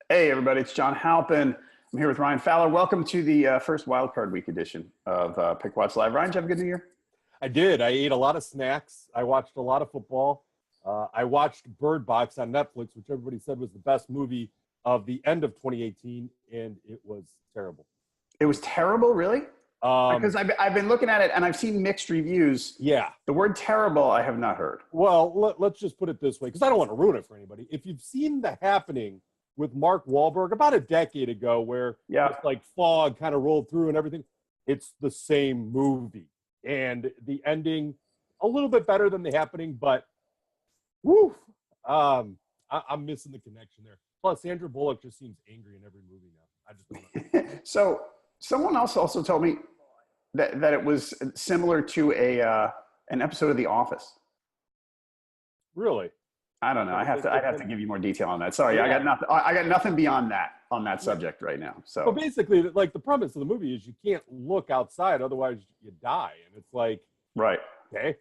Hey, everybody, it's John Halpin. I'm here with Ryan Fowler. Welcome to the first Wildcard Week edition of Pickwatch Live. Ryan, did you have a good New Year? I did. I ate a lot of snacks. I watched a lot of football. I watched Bird Box on Netflix, which everybody said was the best movie of the end of 2018, and it was terrible. It was terrible, really? Because I've been looking at it, and I've seen mixed reviews. Yeah. The word terrible, I have not heard. Well, let's just put it this way, because I don't want to ruin it for anybody. If you've seen The Happening with Mark Wahlberg about a decade ago where it's like fog kind of rolled through and everything, it's the same movie. And the ending, a little bit better than The Happening, but woof, I'm missing the connection there. Plus, Sandra Bullock just seems angry in every movie now. I just don't know. So someone else also told me that it was similar to an episode of The Office. Really? I don't know. I'd have to give you more detail on that. Sorry, yeah. I got nothing beyond that on that subject right now. So basically, like, the premise of the movie is you can't look outside, otherwise you die. And it's like, right, okay,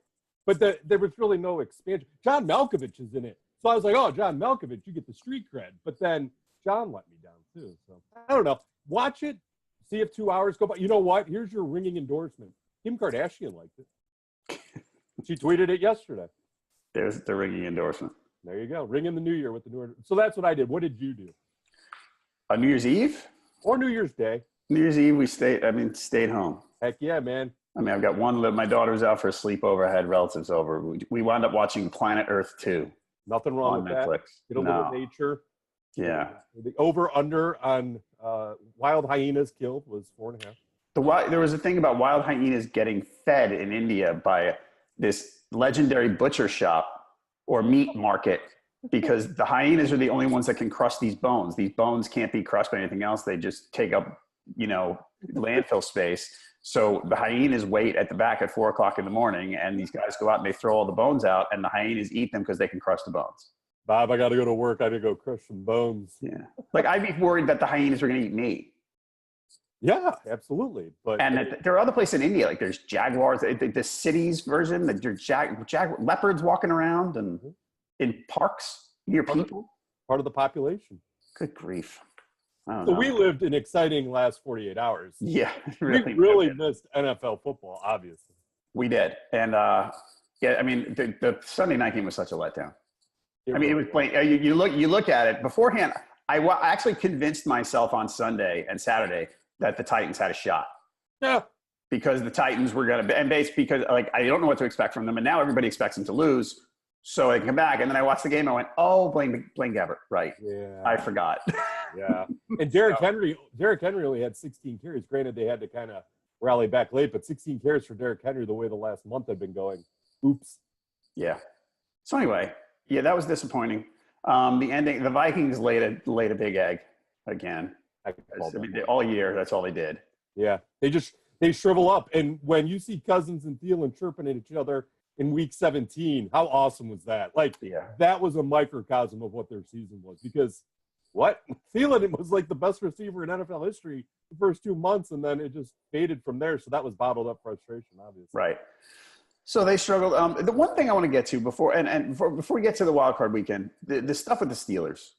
but there was really no expansion. John Malkovich is in it, so I was like, oh, John Malkovich, you get the street cred. But then John let me down too. So I don't know. Watch it. See if 2 hours go by. You know what? Here's your ringing endorsement. Kim Kardashian liked it. She tweeted it yesterday. There's the ringing endorsement. There you go. Ring in the new year with the new. So that's what I did. What did you do? On New Year's Eve? Or New Year's Day. New Year's Eve, we stayed home. Heck yeah, man. I mean, I've got my daughter was out for a sleepover. I had relatives over. We wound up watching Planet Earth 2. Nothing wrong with Netflix. That. Get a little nature. Yeah. The over-under on wild hyenas killed was 4.5. There was a thing about wild hyenas getting fed in India by this legendary butcher shop or meat market, because the hyenas are the only ones that can crush these bones. These bones can't be crushed by anything else. They just take up, landfill space. So the hyenas wait at the back at 4 o'clock in the morning, and these guys go out and they throw all the bones out, and the hyenas eat them because they can crush the bones. Bob, I got to go to work. I got to go crush some bones. Yeah. Like, I'd be worried that the hyenas were going to eat me. Yeah, absolutely. But there are other places in India, like there's jaguars, the cities version, that there's leopards walking around and in parks near people. Part of the population. Good grief. So we lived an exciting last 48 hours. Yeah. We really missed NFL football, obviously. We did. And the Sunday night game was such a letdown. It was playing. You look at it beforehand. I actually convinced myself on Sunday and Saturday that the Titans had a shot. Yeah. Because the Titans were going to, and because I don't know what to expect from them, and now everybody expects them to lose, so they can come back. And then I watched the game, and I went, "Oh, Blaine Gabbert, right? Yeah, I forgot." Yeah. And Derrick Henry only had 16 carries. Granted, they had to kind of rally back late, but 16 carries for Derrick Henry, the way the last month had been going. Oops. Yeah. So anyway, yeah, that was disappointing. The ending, the Vikings laid a big egg again. All year, that's all they did. Yeah, they shrivel up. And when you see Cousins and Thielen chirping at each other in Week 17, how awesome was that? Like, that was a microcosm of what their season was. Because Thielen was like the best receiver in NFL history the first 2 months, and then it just faded from there. So that was bottled up frustration, obviously. Right. So they struggled. The one thing I want to get to before we get to the wild card weekend, the stuff with the Steelers.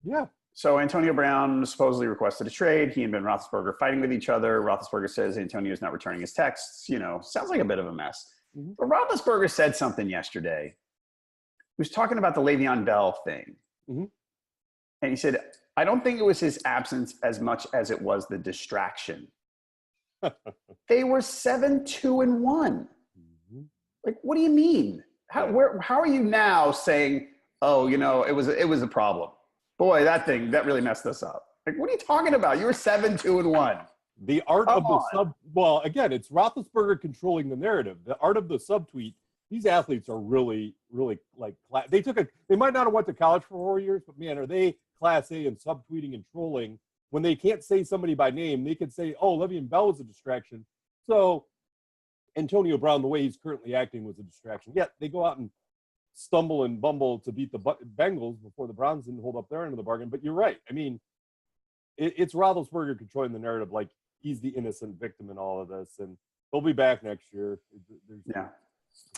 Yeah. So Antonio Brown supposedly requested a trade. He and Ben Roethlisberger fighting with each other. Roethlisberger says Antonio's not returning his texts. Sounds like a bit of a mess. Mm-hmm. But Roethlisberger said something yesterday. He was talking about the Le'Veon Bell thing. Mm-hmm. And he said, I don't think it was his absence as much as it was the distraction. They were 7-2-1. Mm-hmm. Like, what do you mean? How are you now saying, oh, it was a problem? Boy, that really messed us up. Like, what are you talking about? You were 7-2-1. The art of the sub. Well, again, it's Roethlisberger controlling the narrative. The art of the subtweet. These athletes are really, really like. They might not have went to college for 4 years, but man, are they class A in subtweeting and trolling? When they can't say somebody by name, they can say, "Oh, Le'Veon Bell was a distraction." So, Antonio Brown, the way he's currently acting, was a distraction. Yet they go out and stumble and bumble to beat the Bengals before the Browns didn't hold up their end of the bargain. But you're right. I mean, it's Roethlisberger controlling the narrative like he's the innocent victim in all of this, and he'll be back next year.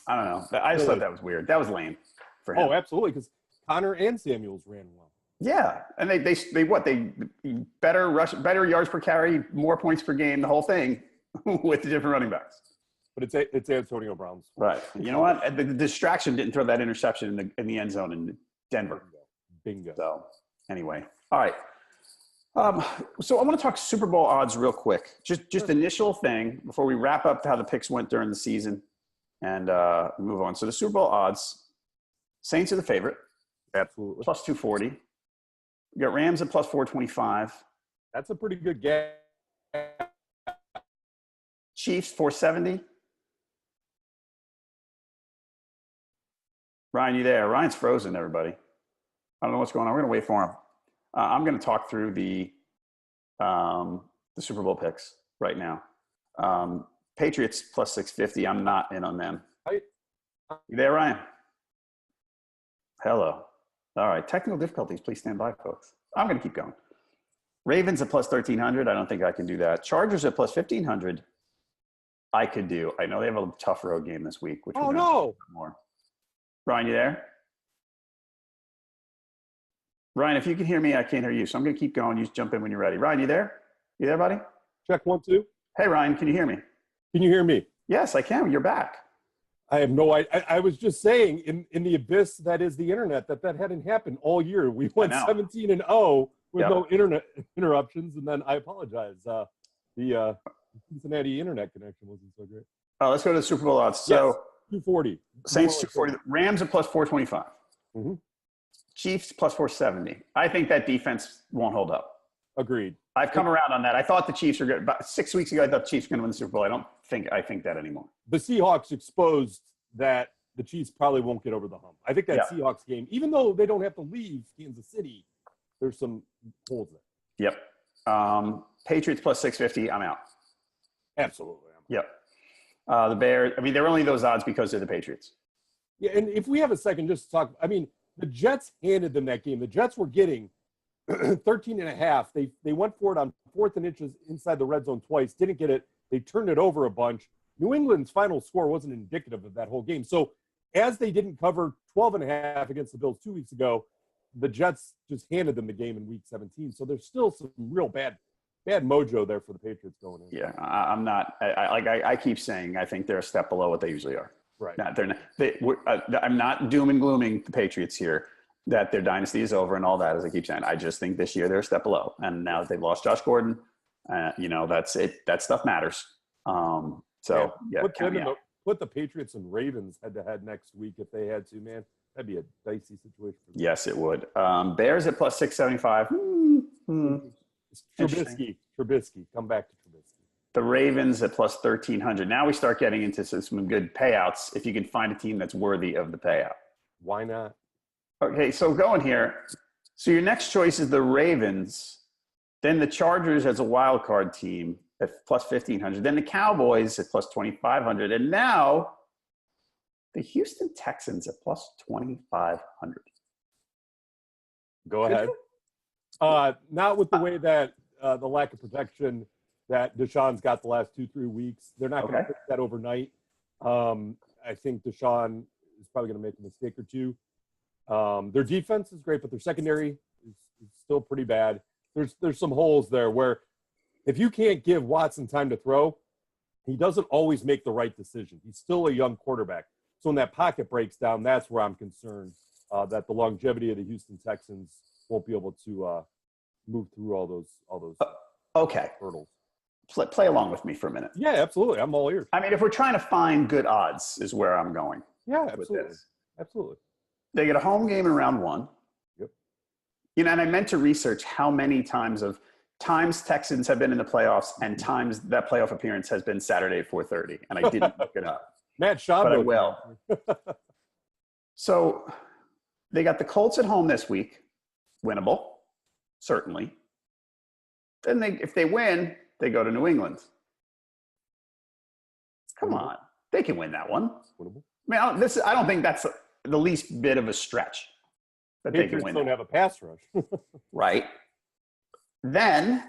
I don't know. I just thought that was weird. That was lame for him. Oh, absolutely, because Connor and Samuels ran well. Yeah, and they better yards per carry, more points per game, the whole thing with the different running backs. But it's Antonio Brown's fault. Right. You know what? The distraction didn't throw that interception in the end zone in Denver. Bingo. So anyway, all right. So I want to talk Super Bowl odds real quick. Just initial thing before we wrap up how the picks went during the season and move on. So the Super Bowl odds, Saints are the favorite. Absolutely. Plus 240. We got Rams at plus 425. That's a pretty good game. Chiefs 470. Ryan, you there? Ryan's frozen, everybody. I don't know what's going on. We're going to wait for him. I'm going to talk through the Super Bowl picks right now. Patriots plus 650. I'm not in on them. You there, Ryan? Hello. All right. Technical difficulties. Please stand by, folks. I'm going to keep going. Ravens at plus 1,300. I don't think I can do that. Chargers at plus 1,500. I could do. I know they have a tough road game this week. Which more. Ryan, you there? Ryan, if you can hear me, I can't hear you. So I'm going to keep going. You just jump in when you're ready. Ryan, you there? You there, buddy? Check 1, 2. Hey, Ryan, can you hear me? Can you hear me? Yes, I can. You're back. I have no idea. I was just saying in the abyss that is the internet that hadn't happened all year. We went 17-0 with no internet interruptions, and then I apologize. The Cincinnati internet connection wasn't so great. Let's go to the Super Bowl odds. So yes, 240. Saints 240. Rams are plus 425. Mm-hmm. Chiefs plus 470. I think that defense won't hold up. Agreed. I've come around on that. I thought the Chiefs were good. About 6 weeks ago, I thought the Chiefs were going to win the Super Bowl. I think that anymore. The Seahawks exposed that the Chiefs probably won't get over the hump. I think that Seahawks game, even though they don't have to leave Kansas City, there's some holes there. Yep. Patriots plus 650. I'm out. Absolutely. Yep. The Bears. I mean, they're only those odds because they're the Patriots. Yeah, and if we have a second just to talk, I mean, the Jets handed them that game. The Jets were getting 13.5. They went for it on 4th and inches inside the red zone twice. Didn't get it. They turned it over a bunch. New England's final score wasn't indicative of that whole game. So as they didn't cover 12.5 against the Bills 2 weeks ago, the Jets just handed them the game in week 17. So there's still some real bad mojo there for the Patriots going in. Yeah, I'm not. I keep saying I think they're a step below what they usually are. Right. I'm not doom and glooming the Patriots here that their dynasty is over and all that, as I keep saying. I just think this year they're a step below. And now that they've lost Josh Gordon, that's it. That stuff matters. Put the Patriots and Ravens head-to-head next week if they had to, man. That'd be a dicey situation for them. Yes, it would. Bears at plus 675. Trubisky. Come back to Trubisky. The Ravens at plus 1,300. Now we start getting into some good payouts if you can find a team that's worthy of the payout. Why not? Okay, so going here. So your next choice is the Ravens, then the Chargers as a wild card team at plus 1,500, then the Cowboys at plus 2,500, and now the Houston Texans at plus 2,500. Go ahead. Not with the way that the lack of protection that Deshaun's got the last 2-3 weeks. They're not going to fix that overnight. I think Deshaun is probably going to make a mistake or two. Their defense is great, but their secondary is still pretty bad. There's some holes there where if you can't give Watson time to throw, he doesn't always make the right decision. He's still a young quarterback. So when that pocket breaks down, that's where I'm concerned that the longevity of the Houston Texans won't be able to move through all those hurdles. Play along with me for a minute. Yeah, absolutely. I'm all ears. I mean, if we're trying to find good odds is where I'm going. Yeah, absolutely. Absolutely. They get a home game in round 1. Yep. And I meant to research how many times Texans have been in the playoffs and times that playoff appearance has been Saturday at 4:30. And I didn't look it up. Matt Schaub. But I will. So they got the Colts at home this week. Winnable. Certainly. Then if they win, they go to New England. Come on. They can win that one. Winnable. I mean, I don't think that's the least bit of a stretch that they can win. Don't have a pass rush. Right. Then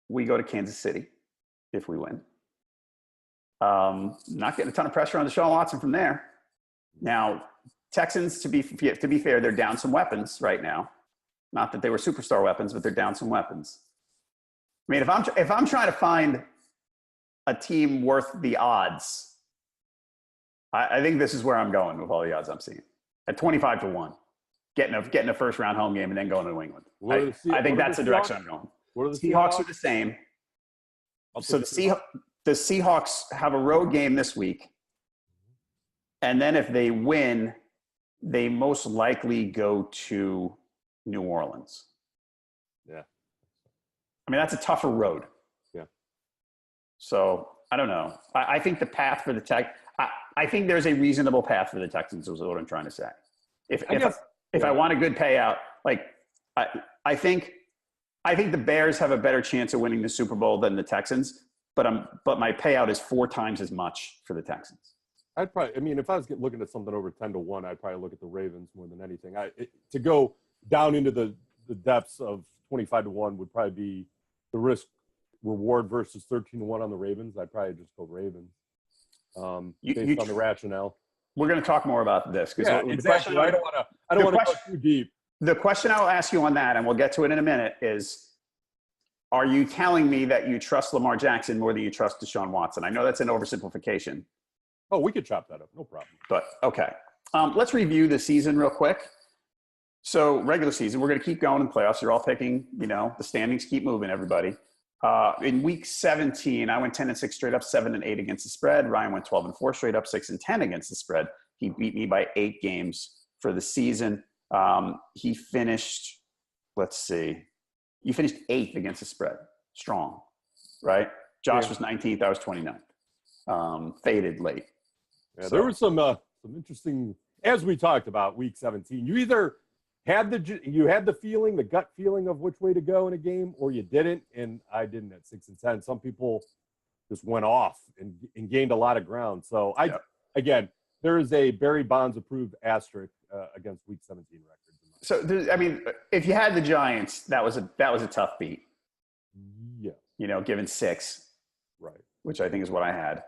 we go to Kansas City if we win. Not getting a ton of pressure on Deshaun Watson from there. Now, Texans, to be fair, they're down some weapons right now. Not that they were superstar weapons, but they're down some weapons. I mean, if I'm trying to find a team worth the odds, I think this is where I'm going with all the odds I'm seeing. At 25-1, getting a first round home game and then going to New England. I think that's the direction I'm going. What are the Seahawks are the same. So the Seahawks have a road game this week. And then if they win, they most likely go to New Orleans. Yeah. I mean, that's a tougher road. Yeah. So I don't know. I think the path for the I think there's a reasonable path for the Texans is what I'm trying to say. If I want a good payout, like I think the Bears have a better chance of winning the Super Bowl than the Texans, but my payout is 4 times as much for the Texans. I'd probably, I mean, if I was looking at something over 10-1, I'd probably look at the Ravens more than anything. To go down into the depths of 25-1 would probably be the risk reward versus 13-1 on the Ravens. I'd probably just go Ravens based on the rationale. We're going to talk more about this because exactly. I don't want to go too deep. The question I'll ask you on that, and we'll get to it in a minute, is: are you telling me that you trust Lamar Jackson more than you trust Deshaun Watson? I know that's an oversimplification. Oh, we could chop that up. No problem. But, okay. Let's review the season real quick. So, regular season, we're going to keep going in playoffs. You're all picking, the standings keep moving, everybody. In week 17, I went 10-6 straight up, 7-8 against the spread. Ryan went 12-4 straight up, 6-10 against the spread. He beat me by 8 games for the season. He finished, you finished 8th against the spread. Strong, right? Josh was 19th. I was 29th. Faded late. Yeah, so there was some interesting, as we talked about week 17, you either had the feeling, the gut feeling of which way to go in a game, or you didn't, and I didn't at 6-10. Some people just went off and gained a lot of ground. So again, there is a Barry Bonds approved asterisk against week 17 records. So I mean, if you had the Giants, that was a tough beat. Yeah. Given 6, right, which I think is what I had.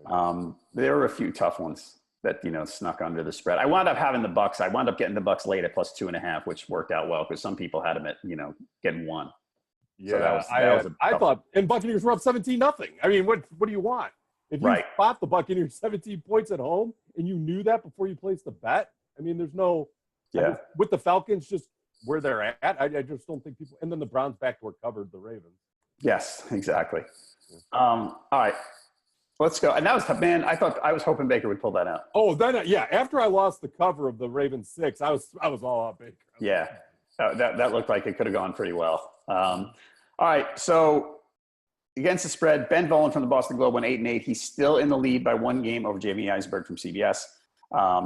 Right. There were a few tough ones that snuck under the spread. I wound up having the Bucks. I wound up getting the Bucks late at +2.5, which worked out well because some people had them at getting 1. Yeah, so I thought, and Buccaneers were up 17-0. I mean, what do you want? If you spot the Buccaneers 17 points at home and you knew that before you placed the bet, I mean, there's no with the Falcons just where they're at. I just don't think people. And then the Browns backdoor covered the Ravens. Yes, exactly. All right. Let's go. And that was tough, man. I was hoping Baker would pull that out. Oh, then after I lost the cover of the Ravens 6, I was all out Baker. Yeah, that looked like it could have gone pretty well. All right, so against the spread, Ben Volen from the Boston Globe went 8-8. He's still in the lead by 1 game over Jamie Eisenberg from CBS.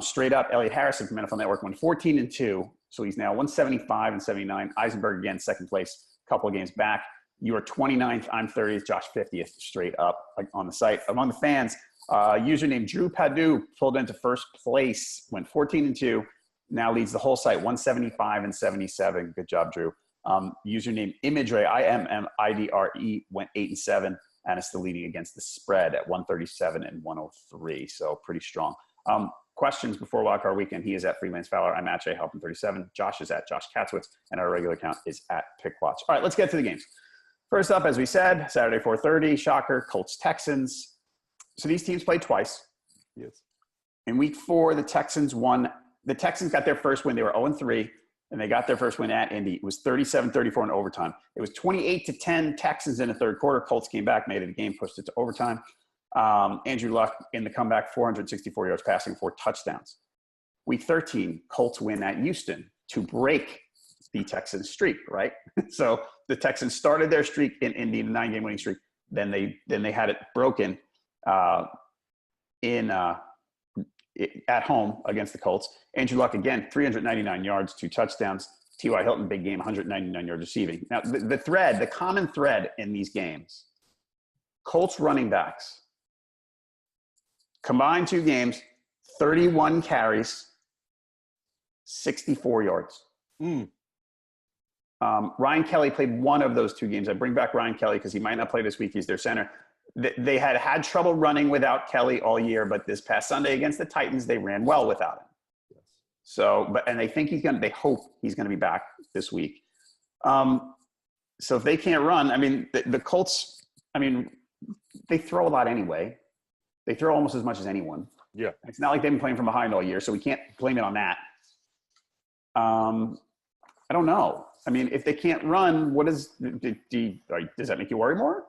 Straight up, Elliot Harrison from NFL Network went 14-2, so he's now 175-79. Eisenberg again, second place, a couple of games back. You are 29th. I'm 30th. Josh 50th. Straight up on the site. Among the fans, username Drew Padu pulled into first place. Went 14-2. Now leads the whole site. 175-77. Good job, Drew. Username Imidre IMMIDRE went 8-7 and is still leading against the spread at 137 and 103. So pretty strong. Questions before Wildcard Weekend. He is at Freelance Fowler. I'm at Halpin37. Josh is at Josh Katzwitz, and our regular account is at Pickwatch. All right, let's get to the games. First up, as we said, Saturday 4:30, shocker, Colts-Texans. So these teams played twice. Yes. In week 4, the Texans won. The Texans got their first win. They were 0-3, and they got their first win at Indy. It was 37-34 in overtime. It was 28-10 Texans in the third quarter. Colts came back, made it a game, pushed it to overtime. Andrew Luck in the comeback, 464 yards passing, 4 touchdowns. Week 13, Colts win at Houston to break the Texans streak, right? So the Texans started their streak in Indy, the 9-game winning streak. Then they had it broken at home against the Colts. Andrew Luck again, 399 yards, 2 touchdowns. T.Y. Hilton, big game, 199 yards receiving. Now the common thread in these games, Colts running backs, combined 2 games, 31 carries, 64 yards. Ryan Kelly played one of those 2 games. I bring back Ryan Kelly because he might not play this week. He's their center. They had trouble running without Kelly all year, but this past Sunday against the Titans, they ran well without him. Yes. So, and they think they hope he's going to be back this week. So if they can't run, I mean, the Colts, I mean, they throw a lot anyway. They throw almost as much as anyone. Yeah. It's not like they've been playing from behind all year, so we can't blame it on that. I don't know. I mean, if they can't run, does that make you worry more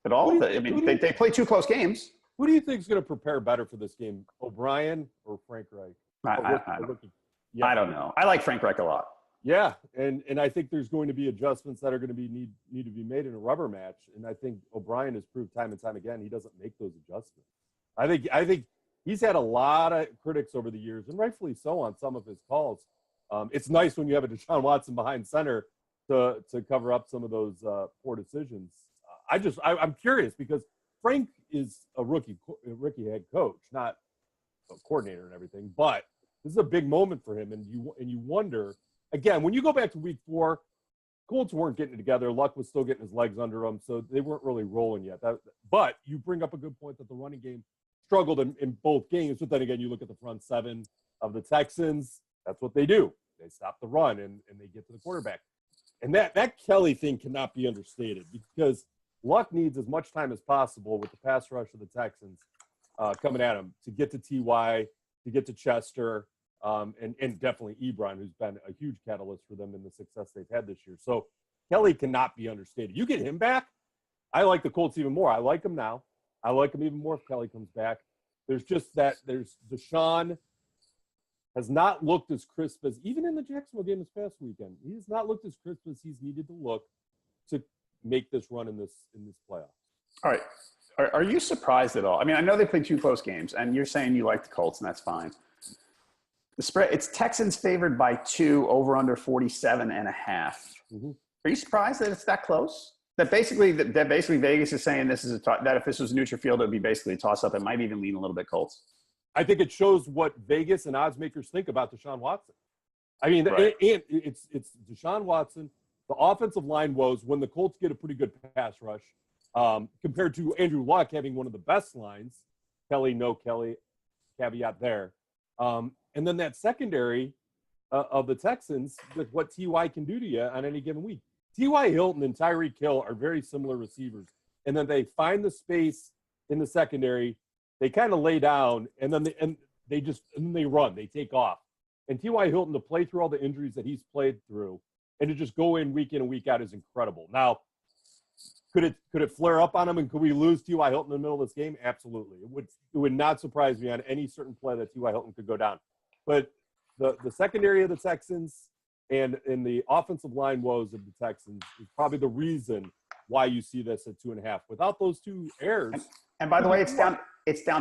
at all? They play 2 close games. Who do you think is going to prepare better for this game, O'Brien or Frank Reich? I don't know. I like Frank Reich a lot. Yeah, and I think there's going to be adjustments that are going to need to be made in a rubber match, and I think O'Brien has proved time and time again he doesn't make those adjustments. I think he's had a lot of critics over the years, and rightfully so, on some of his calls. It's nice when you have a Deshaun Watson behind center to cover up some of those poor decisions. I'm curious because Frank is a rookie head coach, not a coordinator and everything, but this is a big moment for him, and you wonder. Again, when you go back to week 4, Colts weren't getting it together. Luck was still getting his legs under them, so they weren't really rolling yet. But you bring up a good point that the running game struggled in both games. But then again, you look at the front 7 of the Texans. That's what they do. They stop the run, and they get to the quarterback. And that Kelly thing cannot be understated because Luck needs as much time as possible with the pass rush of the Texans coming at him to get to T.Y., to get to Chester, and definitely Ebron, who's been a huge catalyst for them in the success they've had this year. So Kelly cannot be understated. You get him back, I like the Colts even more. I like him now. I like him even more if Kelly comes back. There's just there's Deshaun has not looked as crisp as, even in the Jacksonville game this past weekend, he has not looked as crisp as he's needed to look to make this run in this playoff. All right. Are you surprised at all? I mean, I know they played 2 close games, and you're saying you like the Colts, and that's fine. The spread, it's Texans favored by 2, over under 47.5. Mm-hmm. Are you surprised that it's that close? That basically Vegas is saying this is that if this was neutral field, it would be basically a toss-up. It might even lean a little bit Colts. I think it shows what Vegas and odds makers think about Deshaun Watson. I mean, right. It's Deshaun Watson. The offensive line woes when the Colts get a pretty good pass rush compared to Andrew Luck having one of the best lines. Kelly, no Kelly, caveat there. And then that secondary of the Texans with what T.Y. can do to you on any given week. T.Y. Hilton and Tyreek Hill are very similar receivers. And then they find the space in the secondary. They kind of lay down, and then they run. They take off. And T.Y. Hilton, to play through all the injuries that he's played through and to just go in and week out is incredible. Now, could it flare up on him, and could we lose T.Y. Hilton in the middle of this game? Absolutely. It would not surprise me on any certain play that T.Y. Hilton could go down. But the secondary of the Texans and in the offensive line woes of the Texans is probably the reason why you see this at 2.5. Without those 2 errors. And by the way, it's down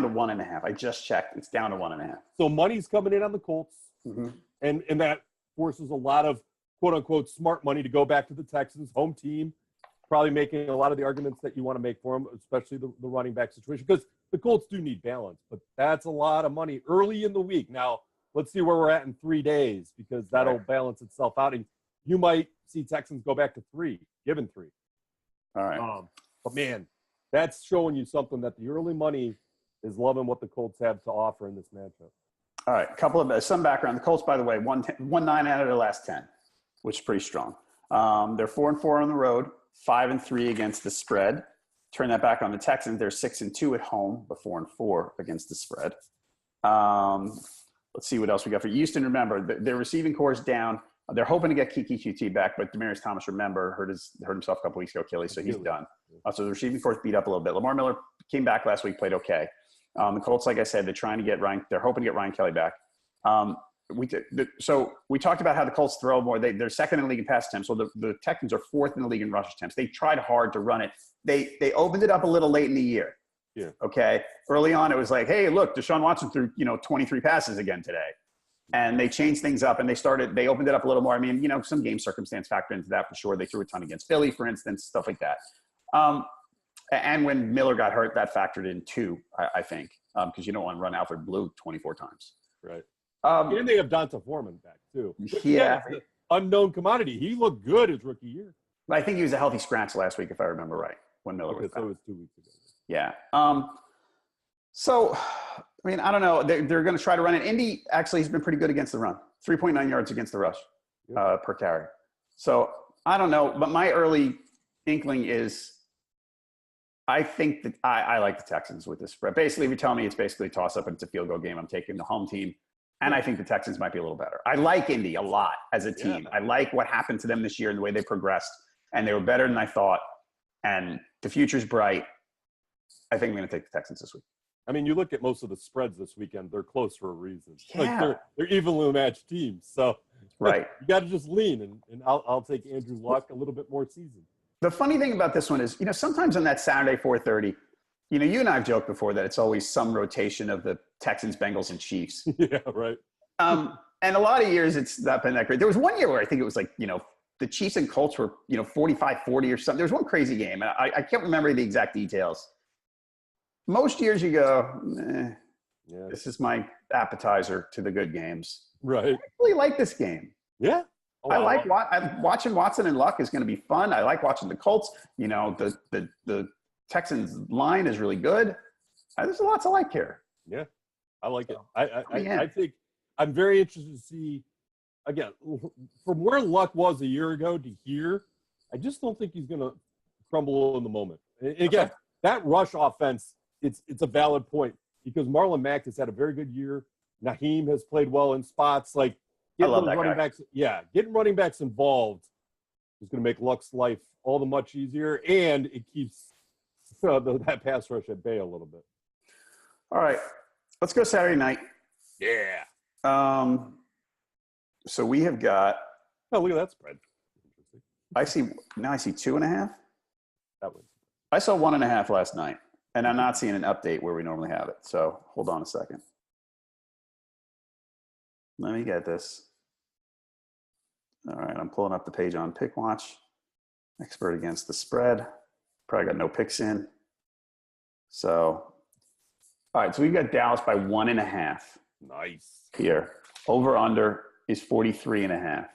to 1.5. I just checked. It's down to 1.5. So money's coming in on the Colts, mm-hmm. and that forces a lot of quote unquote smart money to go back to the Texans, home team. Probably making a lot of the arguments that you want to make for them, especially the running back situation, because the Colts do need balance. But that's a lot of money early in the week. Now, let's see where we're at in 3 days, because that'll balance itself out. And you might see Texans go back to 3, given 3. All right. But, man, that's showing you something that the early money is loving what the Colts have to offer in this matchup. All right. Some background. The Colts, by the way, won 9 out of their last 10, which is pretty strong. They're 4-4 on the road, 5-3 against the spread. Turn that back on the Texans. They're 6-2 at home, but 4-4 against the spread. Let's see what else we got for Houston. Remember, their receiving core is down. They're hoping to get Kiki QT back, but Demaryius Thomas, remember, hurt himself a couple weeks ago, Achilles, so he's done. So the receiving core is beat up a little bit. Lamar Miller came back last week, played okay. The Colts, like I said, they're hoping to get Ryan Kelly back. So we talked about how the Colts throw more. They're second in the league in pass attempts. So the Texans are 4th in the league in rush attempts. They tried hard to run it. They opened it up a little late in the year. Yeah. Okay. Early on, it was like, hey, look, Deshaun Watson threw 23 passes again today, and they changed things up and they opened it up a little more. I mean, some game circumstance factor into that for sure. They threw a ton against Philly, for instance, stuff like that. And when Miller got hurt, that factored in too, I think, because you don't want to run Alfred Blue 24 times. Right. And they have Donta Foreman back too. Yeah. Unknown commodity. He looked good his rookie year. I think he was a healthy scratch last week, if I remember right, when Miller was back. So it was 2 weeks ago. Yeah. So, I mean, I don't know. They're going to try to run it. Indy actually has been pretty good against the run. 3.9 yards against the rush per carry. So I don't know, but my early inkling is I think that I like the Texans with this spread. Basically, if you tell me it's basically a toss-up and it's a field goal game, I'm taking the home team. And I think the Texans might be a little better. I like Indy a lot as a team. I like what happened to them this year and the way they progressed. And they were better than I thought. And the future's bright. I think I'm going to take the Texans this week. I mean, you look at most of the spreads this weekend, they're close for a reason. Yeah. Like they're evenly matched teams. So right. You got to just lean. And I'll take Andrew Luck a little bit more seasoned. The funny thing about this one is, sometimes on that Saturday 4:30, you and I have joked before that it's always some rotation of the Texans, Bengals, and Chiefs. Yeah, right. And a lot of years it's not been that great. There was one year where I think it was like, the Chiefs and Colts were, 45-40 or something. There was one crazy game. And I can't remember the exact details. Most years you go, this is my appetizer to the good games. Right. I really like this game. Yeah. I like watching Watson and Luck is going to be fun. I like watching the Colts. The Texans line is really good. There's lots I like here. Yeah, I like it. I think I'm very interested to see, again, from where Luck was a year ago to here, I just don't think he's going to crumble in the moment. And again, that rush offense, it's a valid point because Marlon Mack has had a very good year. Naheem has played well in spots. Like, getting running backs involved is going to make Luck's life all the much easier, and it keeps that pass rush at bay a little bit. All right, let's go Saturday night. Yeah. So we have got. Oh, look at that spread. I see 2.5. That was. I saw 1.5 last night, and I'm not seeing an update where we normally have it. So hold on a second. Let me get this. All right, I'm pulling up the page on Pickwatch. Expert against the spread. Probably got no picks in. So, all right, so we've got Dallas by 1.5. Nice. Here. Over under is 43.5.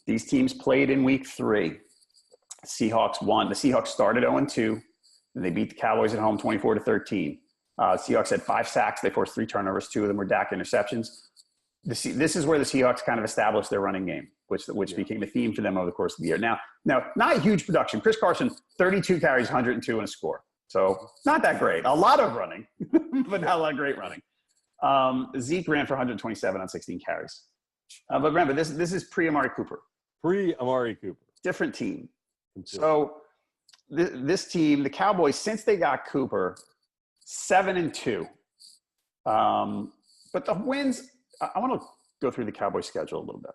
These teams played in week 3. Seahawks won. The Seahawks started 0-2, and they beat the Cowboys at home 24-13. Seahawks had 5 sacks. They forced 3 turnovers. 2 of them were Dak interceptions. This is where the Seahawks kind of established their running game, which became a theme for them over the course of the year. Now, not a huge production. Chris Carson, 32 carries, 102 and a score. So not that great. A lot of running, but not a lot of great running. Zeke ran for 127 on 16 carries. But remember, this is pre-Amari Cooper. Pre-Amari Cooper. Different team. So this team, the Cowboys, since they got Cooper, 7-2. But the wins – I want to go through the Cowboys schedule a little bit.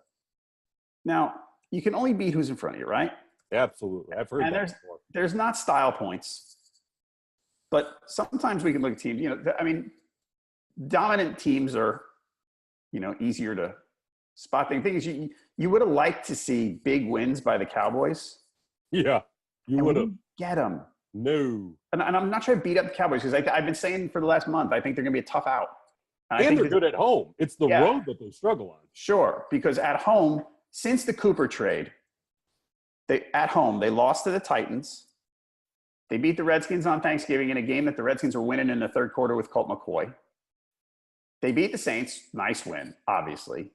Now, you can only beat who's in front of you, right? Absolutely. I've heard that before. There's not style points, but sometimes we can look at teams, dominant teams are, easier to spot. The thing is, you would have liked to see big wins by the Cowboys. Yeah, you would have. Get them. No. And I'm not trying to beat up the Cowboys because I've been saying for the last month, I think they're going to be a tough out. And they're good at home. It's the road that they struggle on. Sure, because at home, since the Cooper trade, they lost to the Titans. They beat the Redskins on Thanksgiving in a game that the Redskins were winning in the third quarter with Colt McCoy. They beat the Saints. Nice win, obviously.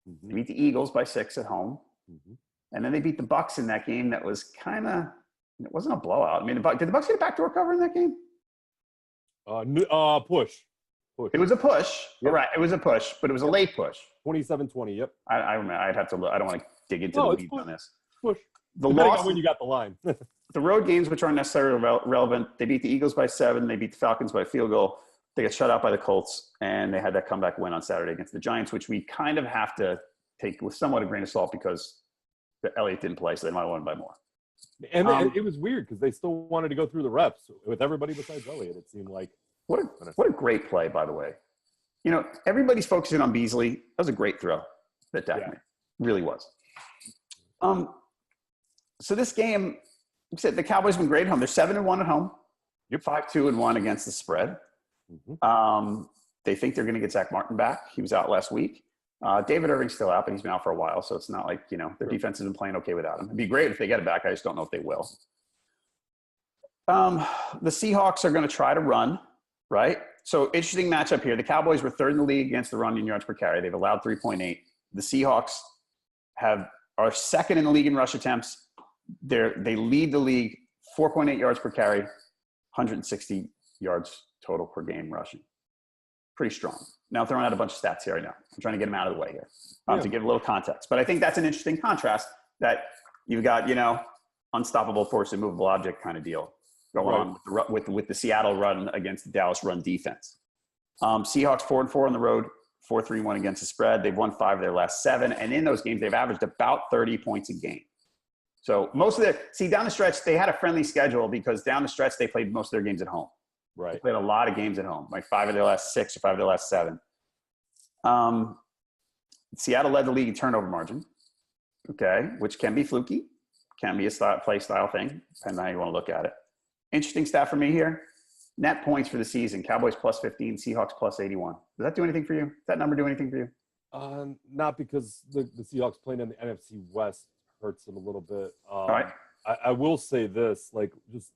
Mm-hmm. They beat the Eagles by 6 at home. Mm-hmm. And then they beat the Bucs in that game that was kind of – it wasn't a blowout. I mean, did the Bucs get a backdoor cover in that game? Push. It was a push. Yep. Right. It was a push, but it was a late push. 27-20, yep. I remember. I'd have to look. I don't want to dig into the weeds on this. Push. The loss, when you got the line. The road games, which aren't necessarily relevant, they beat the Eagles by 7. They beat the Falcons by a field goal. They got shut out by the Colts, and they had that comeback win on Saturday against the Giants, which we kind of have to take with somewhat a grain of salt because Elliott didn't play, so they might have won by more. And it was weird because they still wanted to go through the reps with everybody besides Elliott, it seemed like. What a great play, by the way. Everybody's focusing on Beasley. That was a great throw that Dak made. Really was. So this game, like I said, the Cowboys have been great at home. They're 7-1 at home. You're 5-2-1 against the spread. Mm-hmm. They think they're going to get Zach Martin back. He was out last week. David Irving's still out, but he's been out for a while, so it's not like, their defense has been playing okay without him. It'd be great if they get it back. I just don't know if they will. The Seahawks are going to try to run, right? So interesting matchup here. The Cowboys were 3rd in the league against the run in yards per carry. They've allowed 3.8. The Seahawks are second in the league in rush attempts. They lead the league 4.8 yards per carry, 160 yards total per game rushing. Pretty strong. Now I'm throwing out a bunch of stats here right now. I'm trying to get them out of the way here to give a little context. But I think that's an interesting contrast that you've got, unstoppable force, immovable object kind of deal going on with the Seattle run against the Dallas run defense. Seahawks 4-4 on the road, 4-3-1 against the spread. They've won 5 of their last 7. And in those games, they've averaged about 30 points a game. So down the stretch, they had a friendly schedule because down the stretch, they played most of their games at home. Right. They played a lot of games at home, like 5 of their last 6 or 5 of their last 7. Seattle led the league in turnover margin, which can be fluky, can be a play style thing, depending on how you want to look at it. Interesting stat for me here. Net points for the season, Cowboys plus 15, Seahawks plus 81. Does that do anything for you? Does that number do anything for you? Not because the Seahawks playing in the NFC West hurts it a little bit. All right. I will say this, just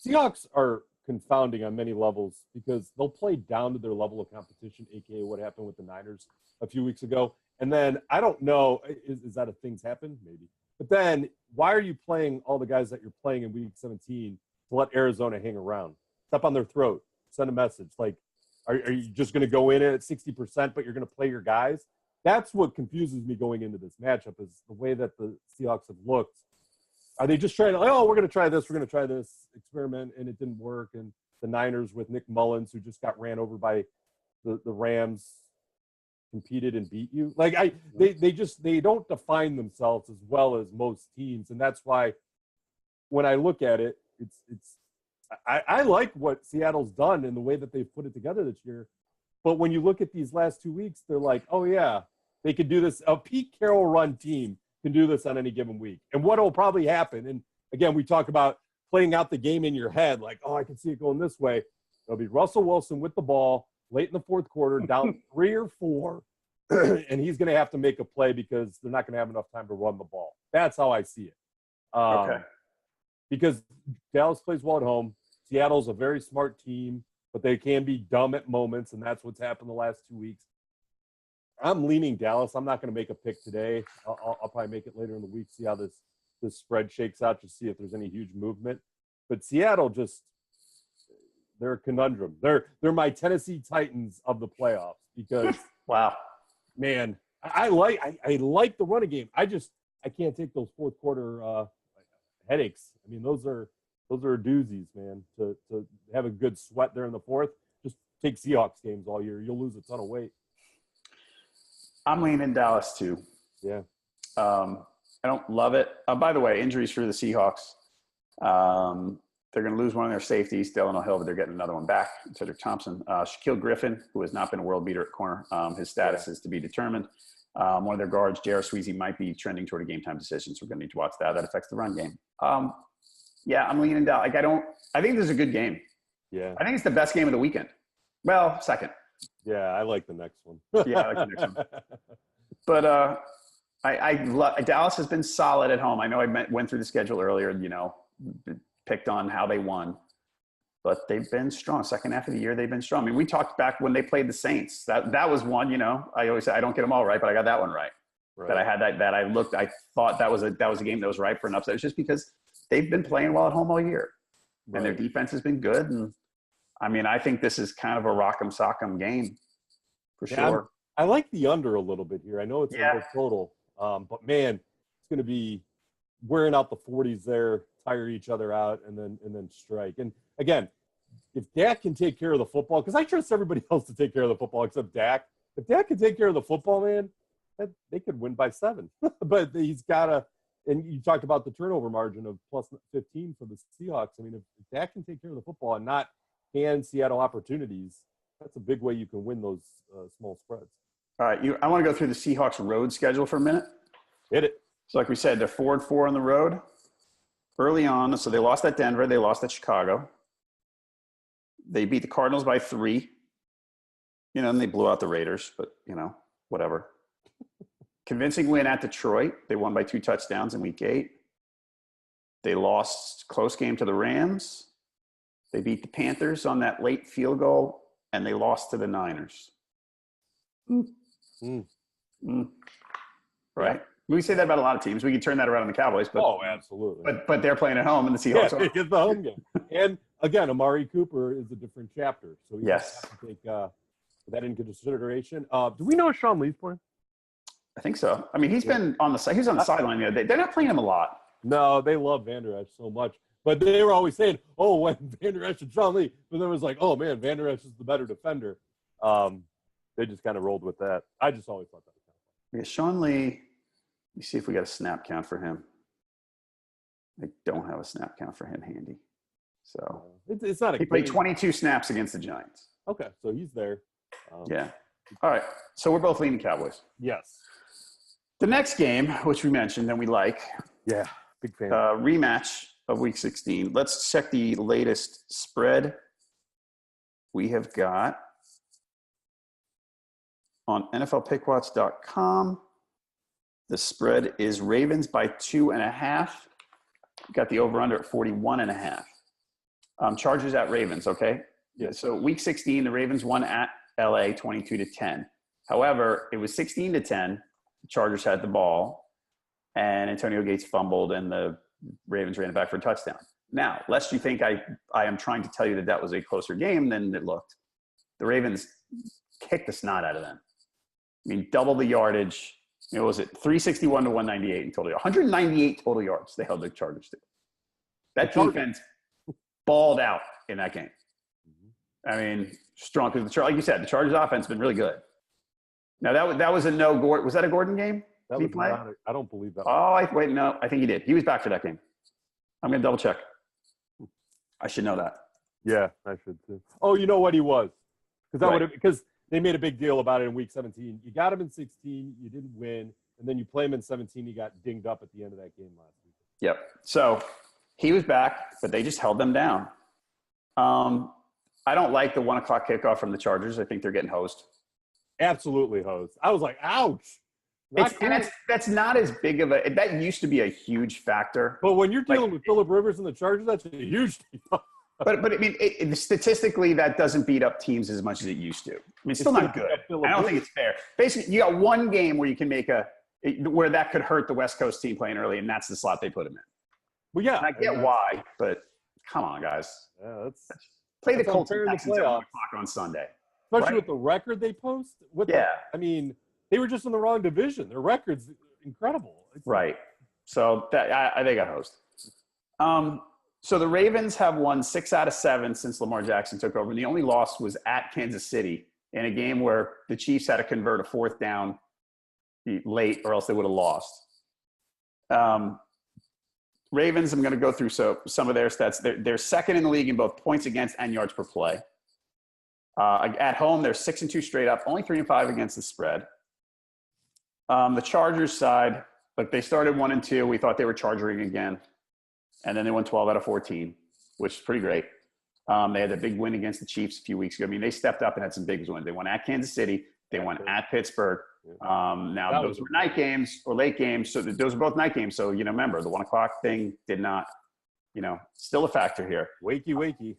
Seahawks are confounding on many levels because they'll play down to their level of competition, aka what happened with the Niners a few weeks ago. And then I don't know, is that a thing's happened? Maybe. But then why are you playing all the guys that you're playing in week 17 to let Arizona hang around? Step on their throat, send a message. Are you just going to go in at 60%, but you're going to play your guys? That's what confuses me going into this matchup is the way that the Seahawks have looked. Are they just trying to, we're going to try this, experiment, and it didn't work? And the Niners with Nick Mullins, who just got ran over by the Rams, competed and beat you. They don't define themselves as well as most teams, and that's why when I look at it, I like what Seattle's done and the way that they've put it together this year. But when you look at these last 2 weeks, they're like, oh yeah, they could do this. A Pete Carroll run team can do this on any given week. And what will probably happen, and again, we talk about playing out the game in your head, I can see it going this way. It'll be Russell Wilson with the ball late in the fourth quarter, down 3 or 4, and he's going to have to make a play because they're not going to have enough time to run the ball. That's how I see it. Because Dallas plays well at home. Seattle's a very smart team, but they can be dumb at moments, and that's what's happened the last 2 weeks. I'm leaning Dallas. I'm not going to make a pick today. I'll probably make it later in the week, see how this spread shakes out, to see if there's any huge movement. But Seattle they're a conundrum. They're my Tennessee Titans of the playoffs because wow, man, I like the running game. I can't take those fourth quarter headaches. I mean, those are doozies, man. To have a good sweat there in the fourth, just take Seahawks games all year. You'll lose a ton of weight. I'm leaning Dallas too. Yeah. I don't love it. By the way, injuries for the Seahawks. They're going to lose one of their safeties, Delano Hill, but they're getting another one back, Cedric Thompson. Shaquille Griffin, who has not been a world beater at corner, his status is to be determined. One of their guards, J.R. Sweezy, might be trending toward a game-time decision, so we're going to need to watch that. That affects the run game. I'm leaning Dallas. I think this is a good game. Yeah. I think it's the best game of the weekend. Well, second. Yeah, I like the next one. Yeah, I like the next one. But Dallas has been solid at home. I know I went through the schedule earlier, picked on how they won. But they've been strong. Second half of the year, they've been strong. I mean, we talked back when they played the Saints. That was one, I always say I don't get them all right, but I got that one right. That I had I thought that was a game that was ripe for an upset. It's just because they've been playing well at home all year. Right. And their defense has been good. And I mean, I think this is kind of a rock'em sock'em game for sure. I like the under a little bit here. I know it's a low total, but man, it's going to be wearing out the 40s there, tire each other out, and then strike. And again, if Dak can take care of the football, because I trust everybody else to take care of the football except Dak. If Dak can take care of the football, man, they could win by 7. But he's got to. And you talked about the turnover margin of plus 15 for the Seahawks. I mean, if Dak can take care of the football and not hand Seattle opportunities, that's a big way you can win those small spreads. All right, I want to go through the Seahawks road schedule for a minute. Hit it. So like we said, they're 4-4 on the road early on. So they lost at Denver. They lost at Chicago. They beat the Cardinals by 3. And they blew out the Raiders, but, whatever. Convincing win at Detroit. They won by 2 touchdowns in week 8. They lost close game to the Rams. They beat the Panthers on that late field goal, and they lost to the Niners. Right. We say that about a lot of teams. We can turn that around on the Cowboys, but absolutely. But they're playing at home, and the Seahawks are. It's the home game. And again, Amari Cooper is a different chapter, so you have to take that into consideration. Do we know if Sean Lee's playing? I think so. I mean, he's been on the side. He was on the sideline the other day. They're not playing him a lot. No, they love Van Der Esch so much, but they were always saying, "Oh, when Van Der Esch and Sean Lee," but then it was like, "Oh man, Van Der Esch is the better defender." They just kind of rolled with that. I just always thought that was kind of fun. Yeah, Sean Lee. Let me see if we got a snap count for him. I don't have a snap count for him handy. So it's not. He played 22 snaps against the Giants. Okay, so he's there. Yeah. All right. So we're both leaning Cowboys. Yes. The next game, which we mentioned and we like. Yeah, big fan. Rematch of Week 16. Let's check the latest spread. We have got on NFLPickwatch.com. The spread is Ravens by 2.5. Got the over-under at 41.5. Chargers at Ravens, okay? Yeah. So Week 16, the Ravens won at LA 22-10. However, it was 16-10. The Chargers had the ball, and Antonio Gates fumbled, and the Ravens ran it back for a touchdown. Now, lest you think I am trying to tell you that was a closer game than it looked, the Ravens kicked the snot out of them. I mean, double the yardage. What was it? 361 to 198 in total. 198 total yards they held the Chargers to. That defense balled out in that game. I mean, strong because like you said, the Chargers offense has been really good. Now that was a no Gordon. Was that a Gordon game? That was not I don't believe that. Oh, I think he did. He was back for that game. I'm gonna double check. I should know that. Yeah, I should too. Oh, you know what he was? Because they made a big deal about it in Week 17. You got him in 16, you didn't win, and then you play him in 17. He got dinged up at the end of that game last week. Yep. So he was back, but they just held them down. I don't like the 1 o'clock kickoff from the Chargers. I think they're getting hosed. Absolutely hosed. I was like, ouch. And that's not as big of a – that used to be a huge factor. But when you're dealing with Phillip Rivers and the Chargers, that's a huge deal. But I mean, statistically, that doesn't beat up teams as much as it used to. I mean, it's still not good. I don't think it's fair. Basically, you got one game where you can make where that could hurt the West Coast team playing early, and that's the slot they put him in. Well, yeah. And I get why, but come on, guys. Yeah, play the Colts and Texans at 1 o'clock on Sunday. Especially with the record they post. I mean, they were just in the wrong division. Their record's incredible. Right. So they got hosed. So the Ravens have won 6 out of 7 since Lamar Jackson took over. And the only loss was at Kansas City in a game where the Chiefs had to convert a 4th down late or else they would have lost. Ravens, I'm going to go through some of their stats. They're second in the league in both points against and yards per play. At home, they're 6-2 straight up, only 3-5 against the spread. The Chargers side, they started 1-2. We thought they were charging again. And then they won 12 out of 14, which is pretty great. They had a big win against the Chiefs a few weeks ago. I mean, they stepped up and had some big wins. They won at Kansas City. They won at Pittsburgh. Now, those were night games or late games. So those were both night games. So, remember, the 1 o'clock thing did not, still a factor here. Wakey.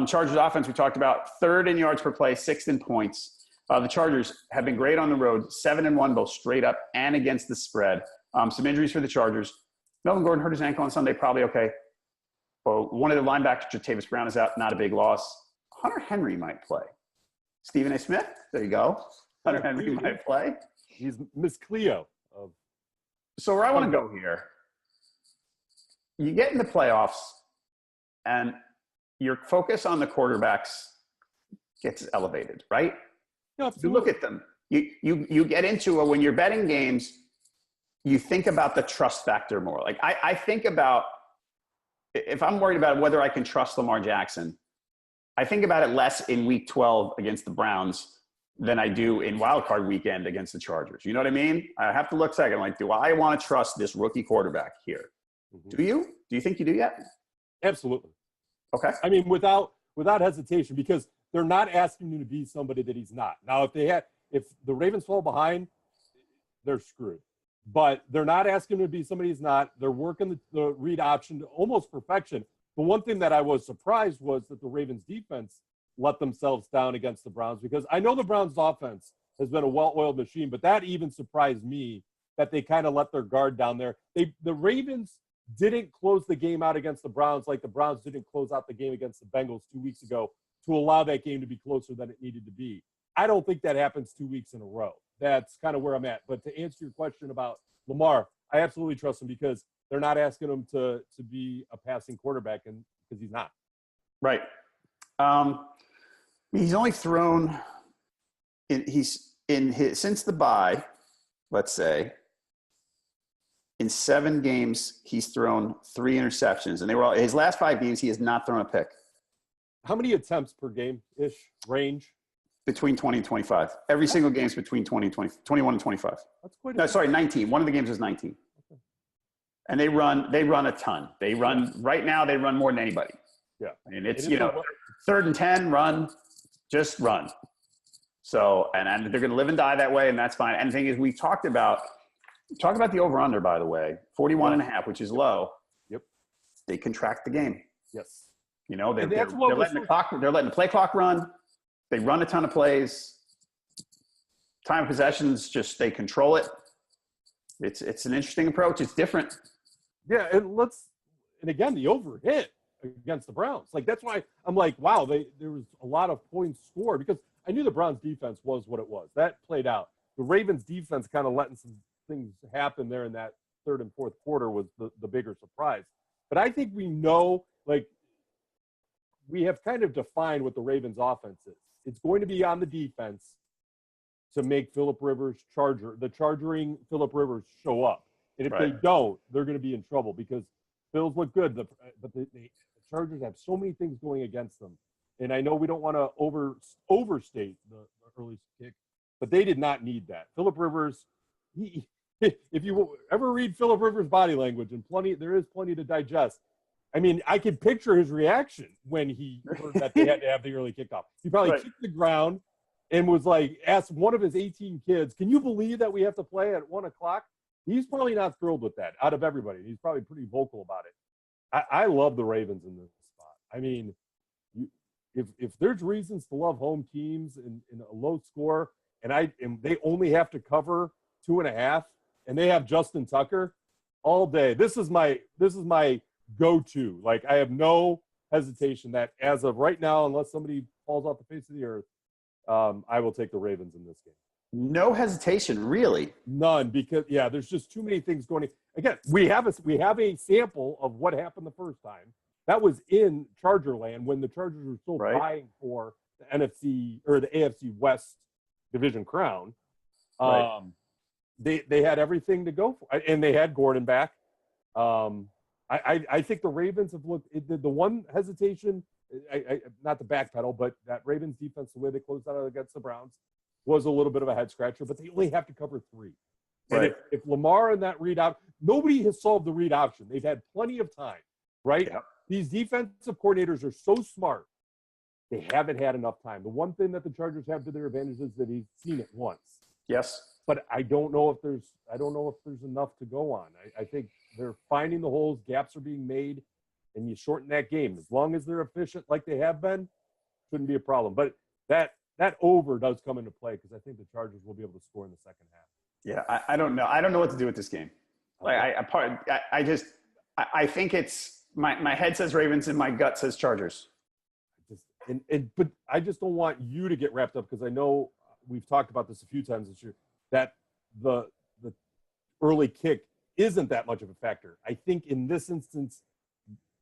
Chargers offense, we talked about 3rd in yards per play, 6th in points. The Chargers have been great on the road, 7-1, both straight up and against the spread. Some injuries for the Chargers. Melvin Gordon hurt his ankle on Sunday, probably okay. Well, one of the linebackers, Jatavis Brown, is out, not a big loss. Hunter Henry might play. Stephen A. Smith, there you go. Hunter Henry might play. He's Miss Cleo. So where I want to go here, you get in the playoffs, and your focus on the quarterbacks gets elevated, right? No, you look at them. You get into it when you're betting games. You think about the trust factor more. Like I think about if I'm worried about whether I can trust Lamar Jackson, I think about it less in Week 12 against the Browns than I do in Wildcard Weekend against the Chargers. You know what I mean? I have to look second. Like, do I want to trust this rookie quarterback here? Mm-hmm. Do you? Do you think you do yet? Absolutely. Okay. I mean, without hesitation, because they're not asking him to be somebody that he's not. Now, if the Ravens fall behind, they're screwed. But they're not asking him to be somebody he's not. They're working the read option to almost perfection. But one thing that I was surprised was that the Ravens defense let themselves down against the Browns, because I know the Browns offense has been a well-oiled machine. But that even surprised me that they kind of let their guard down there. The Ravens didn't close the game out against the Browns like the Browns didn't close out the game against the Bengals 2 weeks ago to allow that game to be closer than it needed to be. I don't think that happens 2 weeks in a row. That's kind of where I'm at. But to answer your question about Lamar, I absolutely trust him because they're not asking him to be a passing quarterback, and because he's not. Right. He's only thrown since the bye, let's say, in 7 games, he's thrown 3 interceptions, and they were all his last 5 games. He has not thrown a pick. How many attempts per game-ish range? Between 20 and 25. Every single game is between 21 and 25. That's quite. No, sorry, 19. One of the games is 19. Okay. And they run a ton. They run right now. They run more than anybody. Yeah. I mean, it's 3rd and 10, just run. So, and they're going to live and die that way, and that's fine. And the thing is, we talked about the over/under, by the way, 41.5, which is low. Yep. They contract the game. Yes. They're letting the play clock run. They run a ton of plays. Time of possessions, they control it. It's an interesting approach. It's different. Yeah, and again, the over hit against the Browns. Like, that's why I'm like, wow, there was a lot of points scored because I knew the Browns defense was what it was. That played out. The Ravens defense kind of letting some things happen there in that 3rd and 4th quarter was the bigger surprise. But I think we know, we have kind of defined what the Ravens offense is. It's going to be on the defense to make Phillip Rivers charging Phillip Rivers show up. And if they don't, they're going to be in trouble because Bills look good, but the Chargers have so many things going against them. And I know we don't want to overstate the early kick, but they did not need that. Phillip Rivers, if you ever read Phillip Rivers' body language, and there is plenty to digest. I mean, I could picture his reaction when he heard that they had to have the early kickoff. He probably kicked the ground and was asked one of his 18 kids, "Can you believe that we have to play at 1 o'clock?" He's probably not thrilled with that out of everybody. He's probably pretty vocal about it. I love the Ravens in this spot. I mean, if there's reasons to love home teams in a low score, and they only have to cover 2.5, and they have Justin Tucker all day. This is my go-to. I have no hesitation that as of right now, unless somebody falls off the face of the earth, I will take the Ravens in this game. No hesitation, really? None, because there's just too many things going on. Again, we have a sample of what happened the first time. That was in Charger land when the Chargers were still vying for the NFC or the AFC West division crown. They had everything to go for, and they had Gordon back. I think the Ravens have looked. The one hesitation, not the backpedal, but that Ravens defense, the way they closed out against the Browns, was a little bit of a head scratcher. But they only have to cover 3. Right. And if Lamar and that read out, nobody has solved the read option. They've had plenty of time, right? Yep. These defensive coordinators are so smart. They haven't had enough time. The one thing that the Chargers have to their advantage is that he's seen it once. Yes. But I don't know if there's enough to go on. I think they're finding the holes, gaps are being made, and you shorten that game. As long as they're efficient like they have been, shouldn't be a problem. But that over does come into play because I think the Chargers will be able to score in the second half. Yeah, I don't know. I don't know what to do with this game. I think it's my head says Ravens and my gut says Chargers. But I just don't want you to get wrapped up because I know we've talked about this a few times this year that the early kick isn't that much of a factor. I think in this instance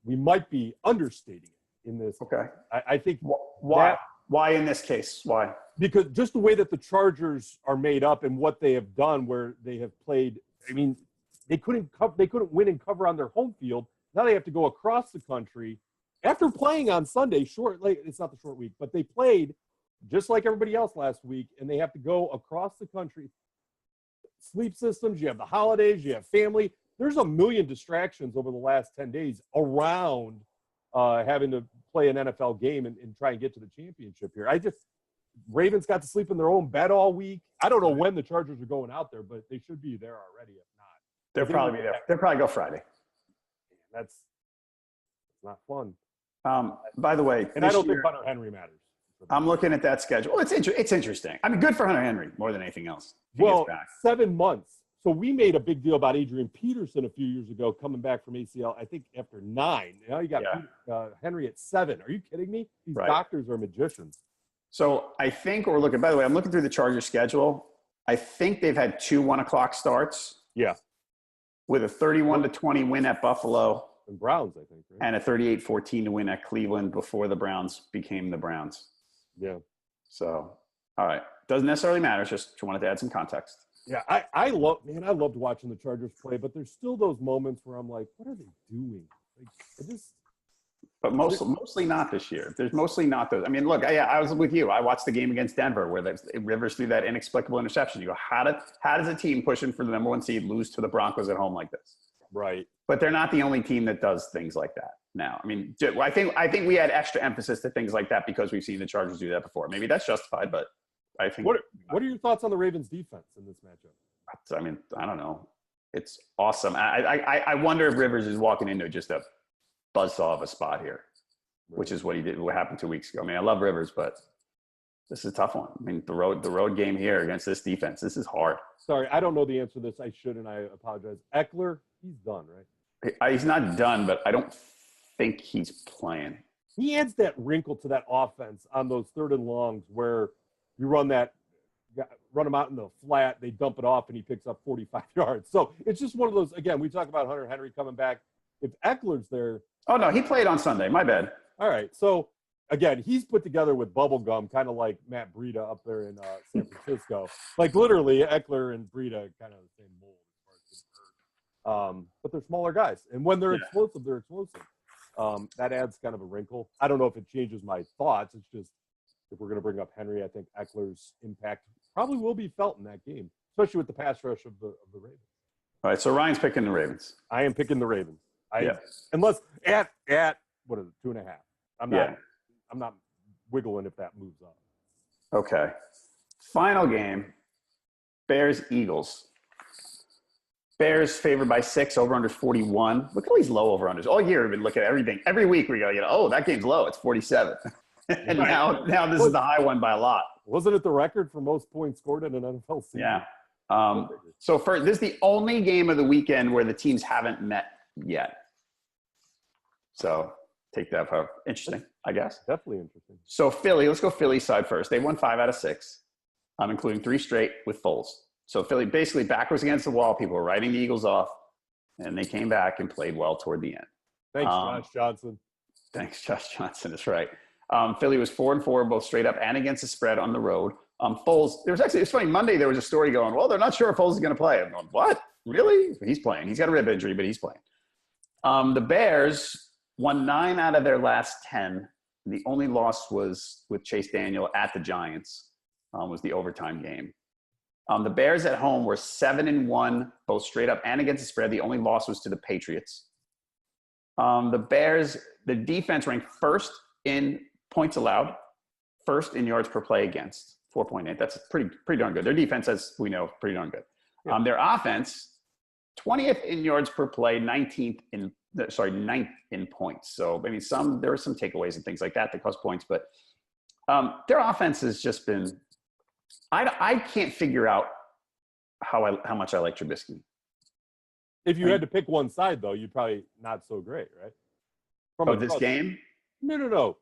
we might be understating it in this. Okay. I think why in this case? Why? Because just the way that the Chargers are made up and what they have done, where they have played. I mean, they couldn't win and cover on their home field. Now they have to go across the country after playing on Sunday. It's not the short week, but they played just like everybody else last week, and they have to go across the country. Sleep systems, you have the holidays, you have family. There's a million distractions over the last 10 days around having to play an NFL game and try and get to the championship here. Ravens got to sleep in their own bed all week. I don't know when the Chargers are going out there, but they should be there already. If not, they'll probably be there. They'll probably go Friday. That's not fun. By the way, and I don't think Hunter Henry matters. I'm looking at that schedule. Well, it's interesting. I mean, good for Hunter Henry more than anything else. Well, 7 months. So we made a big deal about Adrian Peterson a few years ago coming back from ACL, I think after 9. Now you got Henry at 7. Are you kidding me? These doctors are magicians. So I think we're looking, by the way, I'm looking through the Chargers schedule. I think they've had 2 1:00 starts. Yeah. With a 31-20 win at Buffalo. And Browns, I think. Right? And a 38-14 to win at Cleveland before the Browns became the Browns. Yeah. So, all right. Doesn't necessarily matter. Just wanted to add some context. Yeah, I loved watching the Chargers play, but there's still those moments where I'm like, what are they doing? Like, But mostly not this year. There's mostly not those. I mean, look, I was with you. I watched the game against Denver where Rivers threw that inexplicable interception. You go, how does a team pushing for the number 1 seed lose to the Broncos at home like this? Right. But they're not the only team that does things like that now. I mean, I think we had extra emphasis to things like that because we've seen the Chargers do that before. Maybe that's justified, but I think. What are your thoughts on the Ravens' defense in this matchup? I mean, I don't know. It's awesome. I wonder if Rivers is walking into just a buzzsaw of a spot here, which is what he did. What happened 2 weeks ago. I mean, I love Rivers, but this is a tough one. I mean, the road game here against this defense. This is hard. Sorry, I don't know the answer to this. I should, and I apologize. Eckler, he's done, right? He's not done, but I don't think he's playing. He adds that wrinkle to that offense on those 3rd and longs where you run them out in the flat, they dump it off, and he picks up 45 yards. So it's just one of those. Again, we talk about Hunter Henry coming back. If Eckler's there, oh no, he played on Sunday. My bad. All right, so again, he's put together with bubble gum, kind of like Matt Breida up there in San Francisco. Like literally, Eckler and Breida kind of the same mold. But they're smaller guys. And when they're explosive, they're explosive. That adds kind of a wrinkle. I don't know if it changes my thoughts. It's just if we're going to bring up Henry, I think Eckler's impact probably will be felt in that game, especially with the pass rush of the Ravens. All right, so Ryan's picking the Ravens. I am picking the Ravens. Unless at what is it, 2.5. I'm not wiggling if that moves up. Okay. Final game, Bears-Eagles. Bears favored by 6, over under 41. Look at all these low over unders. All year we've been looking at everything. Every week we go, oh, that game's low. It's 47. And now this is the high one by a lot. Wasn't it the record for most points scored in an NFL season? Yeah. So this is the only game of the weekend where the teams haven't met yet. So take that for interesting, I guess. Definitely interesting. So Philly, let's go Philly side first. They won 5 out of 6, including 3 straight with Foles. So Philly basically backwards against the wall. People were writing the Eagles off, and they came back and played well toward the end. Thanks, Josh Johnson. Thanks, Josh Johnson. That's right. Philly was 4-4, both straight up and against the spread on the road. Foles, it's funny, Monday there was a story going, well, they're not sure if Foles is going to play. I'm going, what? Really? He's playing. He's got a rib injury, but he's playing. The Bears won 9 out of their last 10. The only loss was with Chase Daniel at the Giants, was the overtime game. The Bears at home were 7-1, both straight up and against the spread. The only loss was to the Patriots. The Bears, the defense ranked first in points allowed, first in yards per play against, 4.8. That's pretty darn good. Their defense, as we know, pretty darn good. Yeah. Their offense, 20th in yards per play, 9th in points. So, I mean, there were some takeaways and things like that cost points, but their offense has just been – I can't figure out how much I like Trubisky. If you had to pick one side, though, you'd probably not so great, right? This game? No.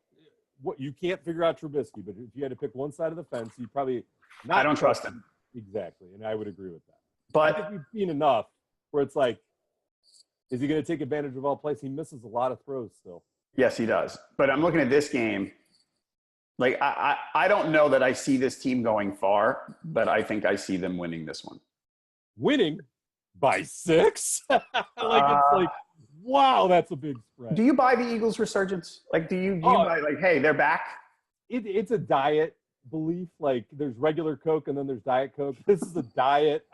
What you can't figure out Trubisky, but if you had to pick one side of the fence, you'd probably not. I don't trust him. Exactly, and I would agree with that. But I think we've seen enough where it's like, is he going to take advantage of all plays? He misses a lot of throws still. Yes, he does. But I'm looking at this game. Like, I don't know that I see this team going far, but I think I see them winning this one. Winning by 6? It's like, wow, that's a big spread. Do you buy the Eagles' resurgence? Like, do you buy, like, hey, they're back? It's a diet belief. Like, there's regular Coke and then there's Diet Coke. This is a diet.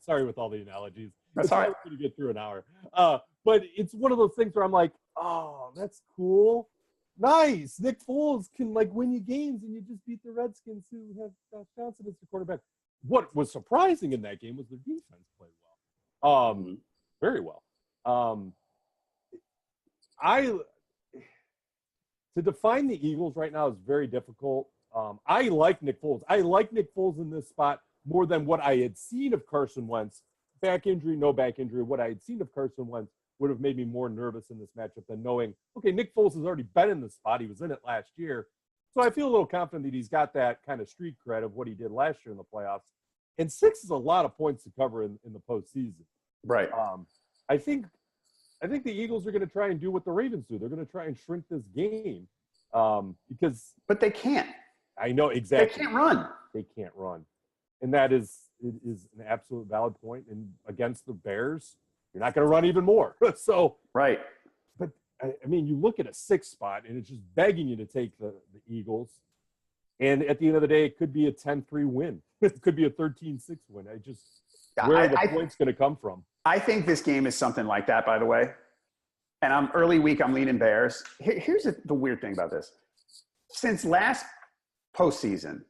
Sorry with all the analogies. That's all right. It's hard to get through an hour. But it's one of those things where I'm like, oh, that's cool. Nice. Nick Foles can win you games, and you just beat the Redskins who have Josh Johnson as the quarterback. What was surprising in that game was their defense played well, very well. To define the Eagles right now is very difficult. I like Nick Foles. I like Nick Foles in this spot more than what I had seen of Carson Wentz. Back injury, no back injury. What I had seen of Carson Wentz would have made me more nervous in this matchup than knowing, okay, Nick Foles has already been in the spot. He was in it last year. So I feel a little confident that he's got that kind of street cred of what he did last year in the playoffs. And 6 is a lot of points to cover in the postseason. Right. I think the Eagles are going to try and do what the Ravens do. They're going to try and shrink this game because – But they can't. I know exactly. They can't run. They can't run. And that is an absolute valid point. And against the Bears, you're not going to run even more. So right. But, I mean, you look at a 6 spot, and it's just begging you to take the Eagles. And at the end of the day, it could be a 10-3 win. It could be a 13-6 win. Where are the points going to come from? I think this game is something like that, by the way. And I'm early week, I'm leaning Bears. Here's the weird thing about this. Since last postseason,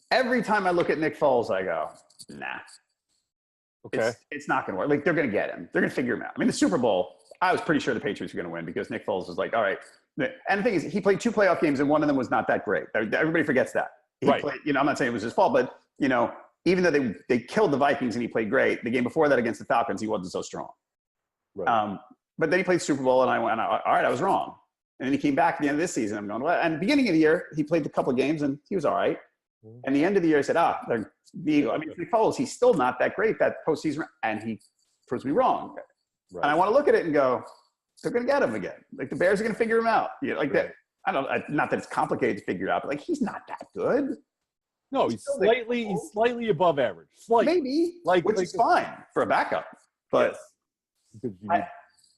every time I look at Nick Foles, I go, nah. Okay. It's not going to work. Like, they're going to get him. They're going to figure him out. I mean, the Super Bowl, I was pretty sure the Patriots were going to win because Nick Foles was like, all right. And the thing is, he played 2 playoff games, and one of them was not that great. Everybody forgets that. Right. Played, I'm not saying it was his fault, but, even though they killed the Vikings and he played great, the game before that against the Falcons, he wasn't so strong. Right. But then he played Super Bowl, and I went, all right, I was wrong. And then he came back at the end of this season. I'm going, well, and beginning of the year, he played a couple of games, and he was all right. And the end of the year, I said, Nick Foles, he's still not that great that postseason, and he proves me wrong. Right. And I want to look at it and go, they're going to get him again. Like, the Bears are going to figure him out. That. I don't. Not that it's complicated to figure out, but like, he's not that good. No, he's slightly above average. Maybe, which is fine for a backup. But yes.